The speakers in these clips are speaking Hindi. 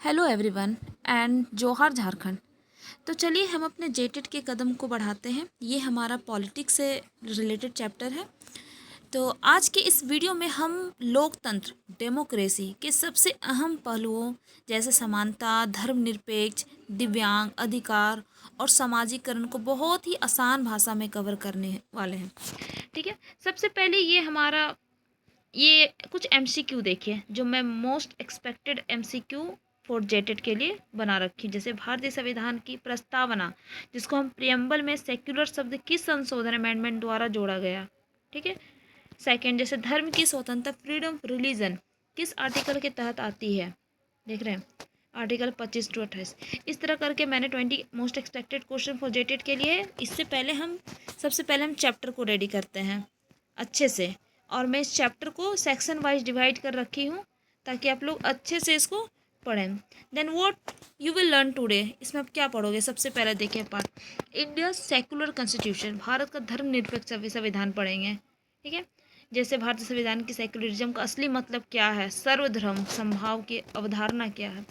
हेलो एवरीवन एंड जोहार झारखंड। तो चलिए हम अपने जेटेट के कदम को बढ़ाते हैं। ये हमारा पॉलिटिक्स से रिलेटेड चैप्टर है। तो आज के इस वीडियो में हम लोकतंत्र डेमोक्रेसी के सबसे अहम पहलुओं जैसे समानता, धर्मनिरपेक्ष, दिव्यांग अधिकार और समाजीकरण को बहुत ही आसान भाषा में कवर करने वाले हैं। ठीक है, सबसे पहले ये कुछ एमसीक्यू देखिए जो मैं most expected MCQ for JTET के लिए बना रखी। जैसे भारतीय संविधान की प्रस्तावना, जिसको हम प्रियम्बल में सेक्युलर शब्द किस संशोधन अमेंडमेंट द्वारा जोड़ा गया। ठीक है। सेकंड, जैसे धर्म की स्वतंत्रता, फ्रीडम ऑफ रिलीजन किस आर्टिकल के तहत आती है, देख रहे हैं, आर्टिकल 25 टू 28। इस तरह करके मैंने 20 most expected question for JTET के लिए। सबसे पहले हम चैप्टर को रेडी करते हैं अच्छे से, और मैं इस चैप्टर को सेक्शन वाइज डिवाइड कर रखी हूँ ताकि आप लोग अच्छे से इसको पढ़ें। Then what you will learn today, इसमें आप क्या पढ़ोगे। सबसे पहले देखिए part India secular constitution, Bharat का धर्मनिरपेक्ष संविधान पढ़ेंगे। ठीक है। जैसे भारतीय संविधान की सेकुलरिज्म का असली मतलब क्या है, सर्वधर्म समभाव की अवधारणा क्या है।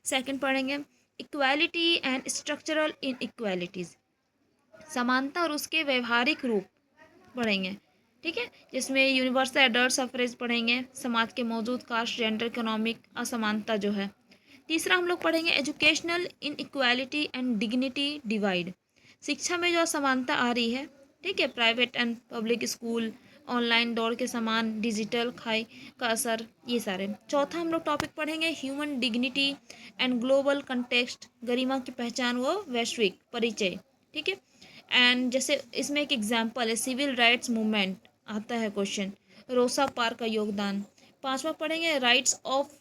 सेकंड पढ़ेंगे इक्वालिटी एंड स्ट्रक्चरल इनइक्वालिटीज, समानता और उसके व्यवहारिक रूप पढ़ेंगे। ठीक है, जिसमें यूनिवर्सल एडल्ट सफरेज पढ़ेंगे, समाज के मौजूद कास्ट जेंडर इकोनॉमिक असमानता जो है। तीसरा हम लोग पढ़ेंगे educational inequality and dignity divide, शिक्षा में जो असमानता आ रही है। ठीक है, private and public school, online दौड़ के समान, डिजिटल खाई का असर, ये सारे। चौथा हम लोग टॉपिक पढ़ेंगे human dignity and global context, गरिमा की पहचान व वैश्विक परिचय। ठीक है। एंड जैसे इसमें एक एग्जांपल है सिविल राइट्स मूवमेंट, आता है क्वेश्चन, रोसा पार्क का योगदान। पांचवा पढ़ेंगे rights of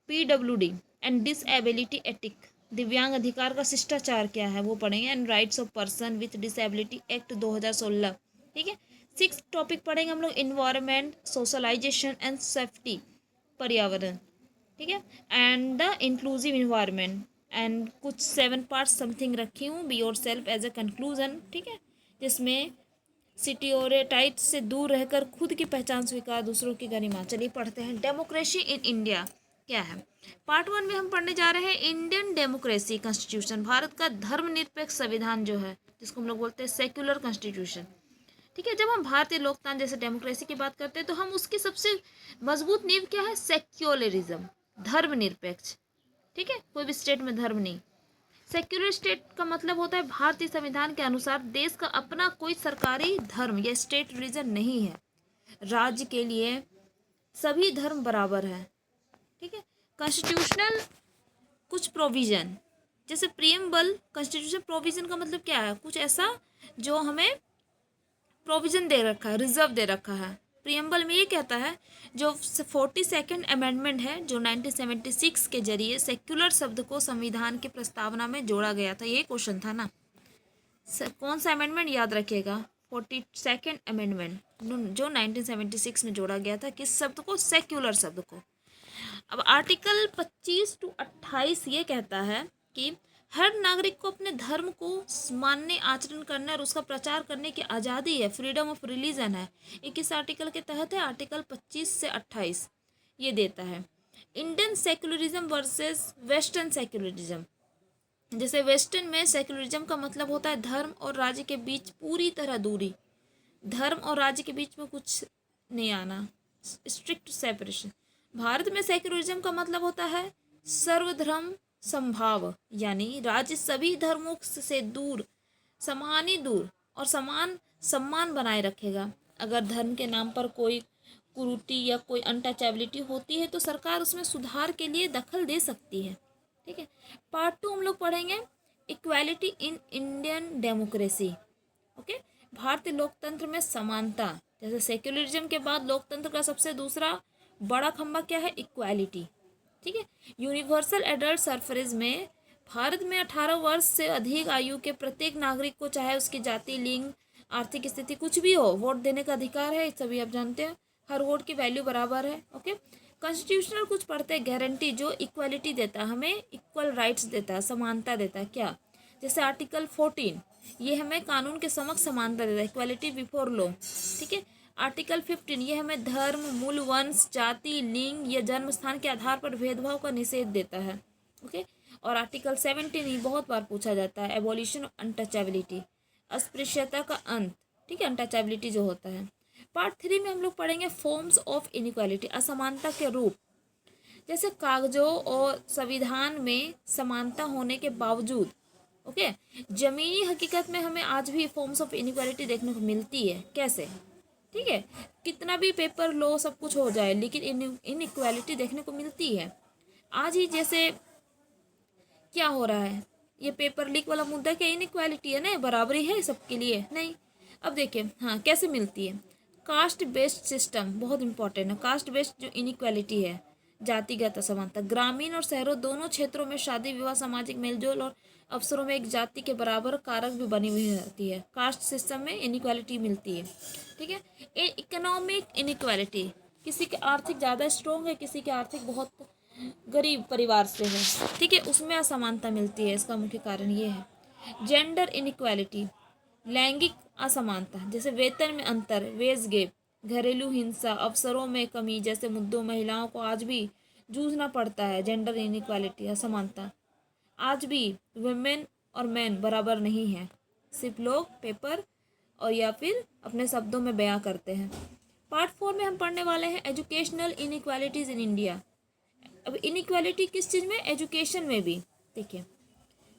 PWD and disability attic, दिव्यांग अधिकार का शिष्टाचार क्या है वो पढ़ेंगे। And rights of person with disability act 2016। ठीक है। सिक्स टॉपिक पढ़ेंगे हम लोग इन्वायरमेंट, सोशलाइजेशन एंड सेफ्टी, पर्यावरण। ठीक है। And the inclusive environment, and कुछ 7 पार्ट्स समथिंग रखी हूँ, be yourself as a conclusion. ठीक है, जिसमें सिटियोरेटाइट से दूर रहकर खुद की पहचान स्वीकार, दूसरों की गरिमा। चलिए पढ़ते हैं डेमोक्रेसी इन इंडिया क्या है। पार्ट 1 में हम पढ़ने जा रहे हैं इंडियन डेमोक्रेसी कॉन्स्टिट्यूशन, भारत का धर्मनिरपेक्ष संविधान जो है, जिसको हम लोग बोलते हैं सेक्युलर कॉन्स्टिट्यूशन। ठीक है, जब हम भारतीय लोकतंत्र जैसे डेमोक्रेसी की बात करते हैं तो हम उसकी सबसे मजबूत नींव क्या है, सेक्युलरिज्म, धर्मनिरपेक्ष। ठीक है, कोई भी स्टेट में धर्म नहीं। सेक्युलर स्टेट का मतलब होता है भारतीय संविधान के अनुसार देश का अपना कोई सरकारी धर्म या स्टेट रिलीजन नहीं है, राज्य के लिए सभी धर्म बराबर है। ठीक है। कॉन्स्टिट्यूशनल कुछ प्रोविजन, जैसे प्रियम्बल, कॉन्स्टिट्यूशन प्रोविजन का मतलब क्या है, कुछ ऐसा जो हमें प्रोविजन दे रखा है, रिजर्व दे रखा है। प्रियम्बल में ये कहता है, जो 42nd अमेंडमेंट है जो 1976 के जरिए सेक्युलर शब्द को संविधान की प्रस्तावना में जोड़ा गया था। ये क्वेश्चन था ना, कौन सा अमेंडमेंट याद रखिएगा, 42nd अमेंडमेंट जो 1976 में जोड़ा गया था, किस शब्द को, सेक्युलर शब्द को। अब आर्टिकल 25 टू 28 ये कहता है कि हर नागरिक को अपने धर्म को मानने, आचरण करने और उसका प्रचार करने की आज़ादी है, फ्रीडम ऑफ रिलीजन है। 21 आर्टिकल के तहत है, आर्टिकल 25 से 28 ये देता है। Indian secularism versus western secularism, जैसे वेस्टर्न में सेक्युलरिज्म का मतलब होता है धर्म और राज्य के बीच पूरी तरह दूरी, धर्म और राज्य के बीच में कुछ नहीं आना, स्ट्रिक्ट सेपरेशन। भारत में सेक्युलरिज्म का मतलब होता है सर्वधर्म समभाव, यानी राज्य सभी धर्मों से दूर, समान ही दूर और समान सम्मान बनाए रखेगा। अगर धर्म के नाम पर कोई कुरीति या कोई अनटचेबिलिटी होती है तो सरकार उसमें सुधार के लिए दखल दे सकती है। ठीक है। पार्ट 2 हम लोग पढ़ेंगे equality in Indian democracy. Okay, भारतीय लोकतंत्र में समानता, जैसे सेक्युलरिज्म के बाद लोकतंत्र का सबसे दूसरा बड़ा खंभा क्या है, इक्वालिटी। ठीक है। यूनिवर्सल एडल्ट सफरेज में भारत में 18 वर्ष से अधिक आयु के प्रत्येक नागरिक को, चाहे उसकी जाति, लिंग, आर्थिक स्थिति कुछ भी हो, वोट देने का अधिकार है, सभी आप जानते हैं, हर वोट की वैल्यू बराबर है। ओके। कॉन्स्टिट्यूशनल कुछ पढ़ते हैं, गारंटी जो इक्वालिटी देता है, हमें इक्वल राइट्स देता है, समानता देता है। क्या, जैसे आर्टिकल 14 ये हमें कानून के समक्ष समानता देता है, इक्वालिटी बिफोर लॉ। ठीक है। आर्टिकल 15 ये हमें धर्म, मूल, वंश, जाति, लिंग या जन्म स्थान के आधार पर भेदभाव का निषेध देता है। ओके। और आर्टिकल 17 बहुत बार पूछा जाता है, एबॉलिशन ऑफ अनटचेबिलिटी, अस्पृश्यता का अंत, ठीक है, अनटचेबिलिटी जो होता है। पार्ट 3 में हम लोग पढ़ेंगे फॉर्म्स ऑफ इनइक्वालिटी, असमानता के रूप। जैसे कागजों और संविधान में समानता होने के बावजूद, ओके, जमीनी हकीकत में हमें आज भी फॉर्म्स ऑफ इनइक्वालिटी देखने को मिलती है। कैसे? ठीक है, कितना भी पेपर लो, सब कुछ हो जाए, लेकिन इनइक्वालिटी देखने को मिलती है आज ही। जैसे क्या हो रहा है, ये पेपर लीक वाला मुद्दा क्या इनइक्वालिटी है ना, बराबरी है सबके लिए? नहीं। अब देखिए, हाँ, कैसे मिलती है। कास्ट बेस्ड सिस्टम बहुत इंपॉर्टेंट है। कास्ट बेस्ड जो इनइक्वालिटी है, जातिगत असमानता, ग्रामीण और शहरों दोनों क्षेत्रों में शादी विवाह, सामाजिक मेलजोल और अवसरों में एक जाति के बराबर कारक भी बनी हुई रहती है। कास्ट सिस्टम में इनइक्वालिटी मिलती है, ठीक है। इकोनॉमिक इनइक्वालिटी, किसी के आर्थिक ज़्यादा स्ट्रोंग है, किसी के आर्थिक बहुत गरीब परिवार से है, ठीक है, उसमें असमानता मिलती है। इसका मुख्य कारण ये है। जेंडर इनइक्वालिटी, लैंगिक असमानता, जैसे वेतन में अंतर, वेज गैप, घरेलू हिंसा, अवसरों में कमी जैसे मुद्दों महिलाओं को आज भी जूझना पड़ता है। जेंडर इनइक्वालिटी, असमानता, आज भी वुमेन और मैन बराबर नहीं है, सिर्फ लोग पेपर और या फिर अपने शब्दों में बयां करते हैं। पार्ट 4 में हम पढ़ने वाले हैं एजुकेशनल इनइक्वालिटीज़ इन इंडिया। अब इनइक्वालिटी किस चीज़ में? एजुकेशन में भी। देखिए,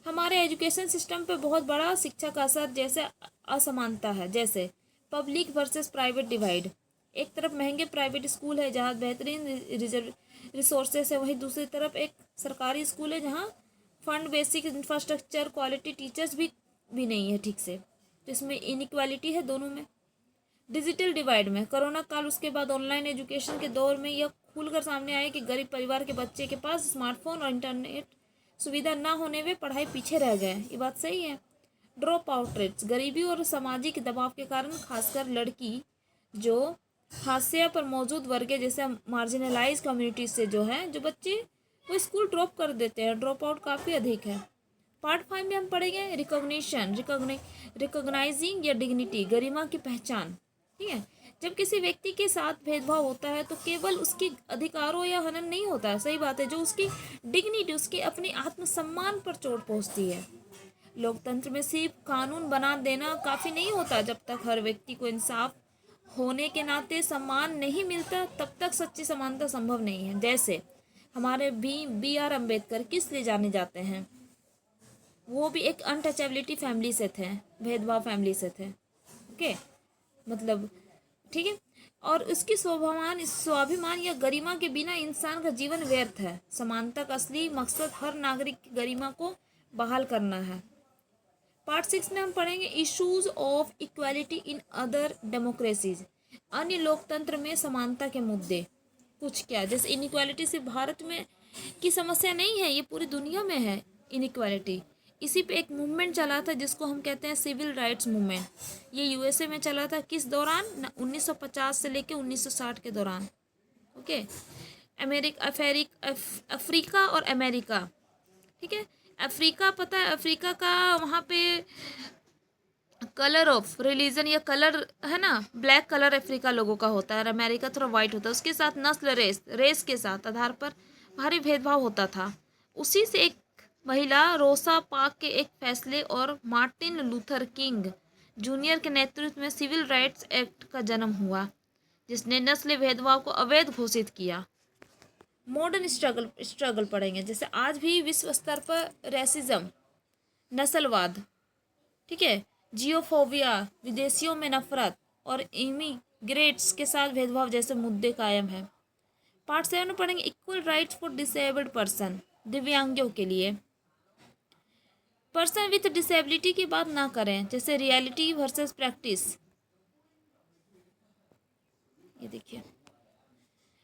हमारे एजुकेशन सिस्टम पे बहुत बड़ा शिक्षा का असर जैसे असमानता है। जैसे पब्लिक वर्सेस प्राइवेट डिवाइड, एक तरफ महंगे प्राइवेट स्कूल है जहाँ बेहतरीन रिसोर्सेस है, वहीं दूसरी तरफ एक सरकारी स्कूल है जहाँ fund, basic infrastructure, quality teachers भी नहीं है ठीक से। तो इसमें इनइक्वालिटी है दोनों में। डिजिटल डिवाइड में, कोरोना काल उसके बाद ऑनलाइन एजुकेशन के दौर में यह खुलकर सामने आया कि गरीब परिवार के बच्चे के पास स्मार्टफोन और इंटरनेट सुविधा ना होने में पढ़ाई पीछे रह गए। ये बात सही है। ड्रॉप आउट रेट्स, गरीबी और सामाजिक दबाव के कारण खासकर लड़की जो हाशिया पर मौजूद वर्ग है, जैसे मार्जिनलाइज कम्युनिटी से जो है, जो बच्चे वो स्कूल ड्रॉप कर देते हैं, ड्रॉप आउट काफ़ी अधिक है। पार्ट 5 में हम पढ़ेंगे रिकॉग्नाइजिंग या डिग्निटी, गरिमा की पहचान, ठीक है। जब किसी व्यक्ति के साथ भेदभाव होता है तो केवल उसके अधिकारों या हनन नहीं होता है, सही बात है, जो उसकी डिग्निटी, उसके अपने आत्मसम्मान पर चोट पहुंचती है। लोकतंत्र में सिर्फ कानून बना देना काफ़ी नहीं होता। जब तक हर व्यक्ति को इंसाफ होने के नाते सम्मान नहीं मिलता, तब तक सच्ची समानता संभव नहीं है। जैसे हमारे बी आर अम्बेडकर किस लिए जाने जाते हैं? वो भी एक अनटचेबिलिटी फैमिली से थे, भेदभाव फैमिली से थे, ओके, मतलब, ठीक है। और उसकी स्वाभिमान या गरिमा के बिना इंसान का जीवन व्यर्थ है। समानता का असली मकसद हर नागरिक की गरिमा को बहाल करना है। पार्ट 6 में हम पढ़ेंगे issues of equality in other democracies, अन्य लोकतंत्र में समानता के मुद्दे। कुछ क्या, जैसे इनइक्वालिटी सिर्फ भारत में की समस्या नहीं है, ये पूरी दुनिया में है इनइक्वालिटी। इसी पे एक मूवमेंट चला था जिसको हम कहते हैं सिविल राइट्स मूवमेंट। ये यूएसए में चला था, किस दौरान? 1950 से लेके 1960 के दौरान, ओके। अफ्रीका और अमेरिका, ठीक है। अफ्रीका, पता है अफ्रीका का वहाँ पे कलर ऑफ रिलीजन या कलर है ना, ब्लैक कलर अफ्रीका लोगों का होता है और अमेरिका थोड़ा वाइट होता है। उसके साथ नस्ल, रेस के साथ आधार पर भारी भेदभाव होता था। उसी से एक महिला रोसा पार्क के एक फैसले और मार्टिन लूथर किंग जूनियर के नेतृत्व में सिविल राइट्स एक्ट का जन्म हुआ, जिसने नस्ल भेदभाव को अवैध घोषित किया। मॉडर्न स्ट्रगल पढ़ेंगे, जैसे आज भी विश्व स्तर पर रेसिज्म, नस्लवाद, ठीक है, जियोफोबिया, विदेशियों में नफरत और इमिग्रेट्स के साथ भेदभाव जैसे मुद्दे कायम हैं। पार्ट 7 में पढ़ेंगे equal rights for disabled person, दिव्यांगों के लिए। पर्सन विथ डिसेबिलिटी की बात ना करें, जैसे रियलिटी वर्सेस प्रैक्टिस। ये देखिए,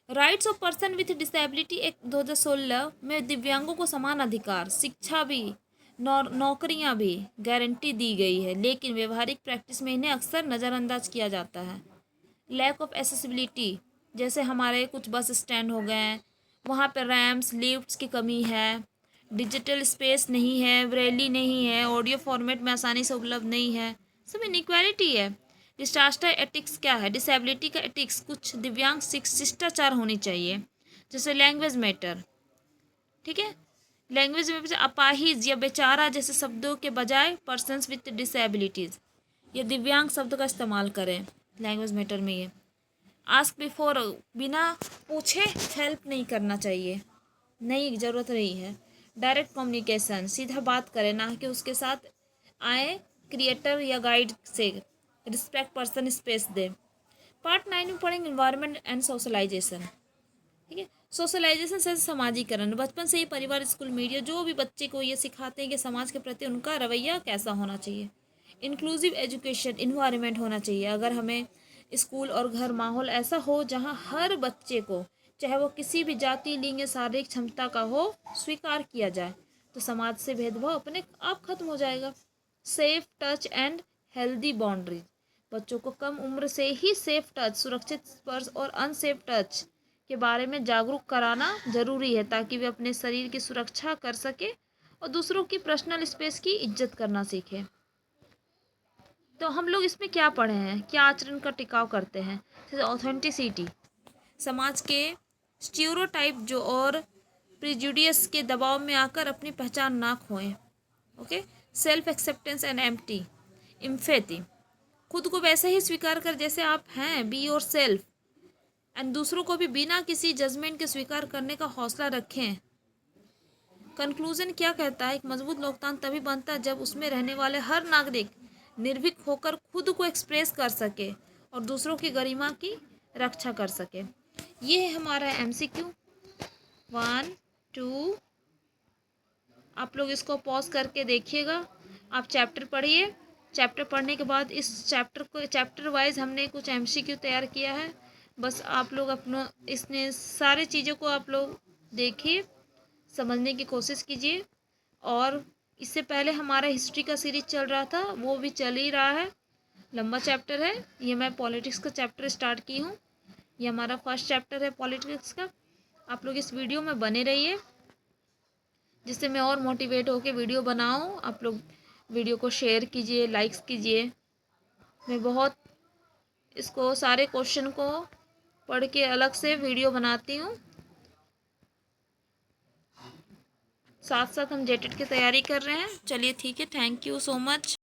rights of person with disability act 2016 में दिव्यांगों को समान अधिकार, शिक्षा भी, नौकरियां भी गारंटी दी गई है, लेकिन व्यवहारिक प्रैक्टिस में इन्हें अक्सर नज़रअंदाज किया जाता है। लैक ऑफ एसेसिबिलिटी, जैसे हमारे कुछ बस स्टैंड हो गए हैं, वहाँ पर रैम्प्स, लिफ्ट्स की कमी है, डिजिटल स्पेस नहीं है, ब्रेली नहीं है, ऑडियो फॉर्मेट में आसानी से उपलब्ध नहीं है, सब इनइक्वालिटी है। डिसास्टर एथिक्स क्या है? डिसेबिलिटी का एथिक्स, कुछ दिव्यांग शिष्टाचार होनी चाहिए, जैसे लैंग्वेज मैटर, ठीक है, लैंग्वेज में अपाहिज या बेचारा जैसे शब्दों के बजाय पर्सन्स विथ डिसेबिलिटीज़ या दिव्यांग शब्द का इस्तेमाल करें लैंग्वेज मैटर में। ये आस्क बिफोर, बिना पूछे हेल्प नहीं करना चाहिए, नहीं ज़रूरत नहीं है। डायरेक्ट कम्युनिकेशन, सीधा बात करें, ना कि उसके साथ आए क्रिएटर या गाइड से। रिस्पेक्ट पर्सन, स्पेस दें। पार्ट 9 में पढ़ेंगे इन्वायरमेंट एंड सोशलाइजेशन। ठीक है, सोशलाइजेशन से सामाजिकरण, बचपन से ही परिवार, स्कूल, मीडिया जो भी बच्चे को ये सिखाते हैं कि समाज के प्रति उनका रवैया कैसा होना चाहिए। इंक्लूसिव एजुकेशन, इन्वायरमेंट होना चाहिए। अगर हमें स्कूल और घर माहौल ऐसा हो जहाँ हर बच्चे को, चाहे वो किसी भी जाति, लिंग या शारीरिक क्षमता का हो, स्वीकार किया जाए, तो समाज से भेदभाव अपने आप खत्म हो जाएगा। Safe touch and healthy boundaries, बच्चों को कम उम्र से ही सेफ टच, सुरक्षित स्पर्श और अनसेफ टच के बारे में जागरूक कराना जरूरी है, ताकि वे अपने शरीर की सुरक्षा कर सके और दूसरों की पर्सनल स्पेस की इज्जत करना सीखें। तो हम लोग इसमें क्या पढ़े हैं, क्या आचरण का टिकाव करते हैं। जैसे ऑथेंटिसिटी, समाज के स्टीरियोटाइप जो और प्रिजुडियस के दबाव में आकर अपनी पहचान ना खोएं। Okay. Self acceptance and empathy, खुद को वैसे ही स्वीकार कर जैसे आप हैं, बी योर सेल्फ। एंड दूसरों को भी बिना किसी जजमेंट के स्वीकार करने का हौसला रखें। कंक्लूजन क्या कहता है, एक मजबूत लोकतंत्र तभी बनता है जब उसमें रहने वाले हर नागरिक निर्भीक होकर खुद को एक्सप्रेस कर सके और दूसरों की गरिमा की रक्षा कर सके। ये है हमारा MCQ 1, 2। आप लोग इसको पॉज करके देखिएगा। आप चैप्टर पढ़िए। चैप्टर पढ़ने के बाद इस चैप्टर वाइज हमने कुछ MCQ तैयार किया है। बस आप लोग अपना इसने सारी चीज़ों को आप लोग देखिए, समझने की कोशिश कीजिए। और इससे पहले हमारा हिस्ट्री का सीरीज चल रहा था, वो भी चल ही रहा है, लंबा चैप्टर है। ये मैं पॉलिटिक्स का चैप्टर स्टार्ट की हूँ। ये हमारा फर्स्ट चैप्टर है पॉलिटिक्स का। आप लोग इस वीडियो में बने रहिए, जिससे मैं और मोटिवेट होकर वीडियो बनाऊँ। आप लोग वीडियो को शेयर कीजिए, लाइक्स कीजिए। मैं बहुत इसको सारे क्वेश्चन को पढ़ के अलग से वीडियो बनाती हूँ। साथ साथ हम जेटेट की तैयारी कर रहे हैं। चलिए ठीक है, थैंक यू सो मच।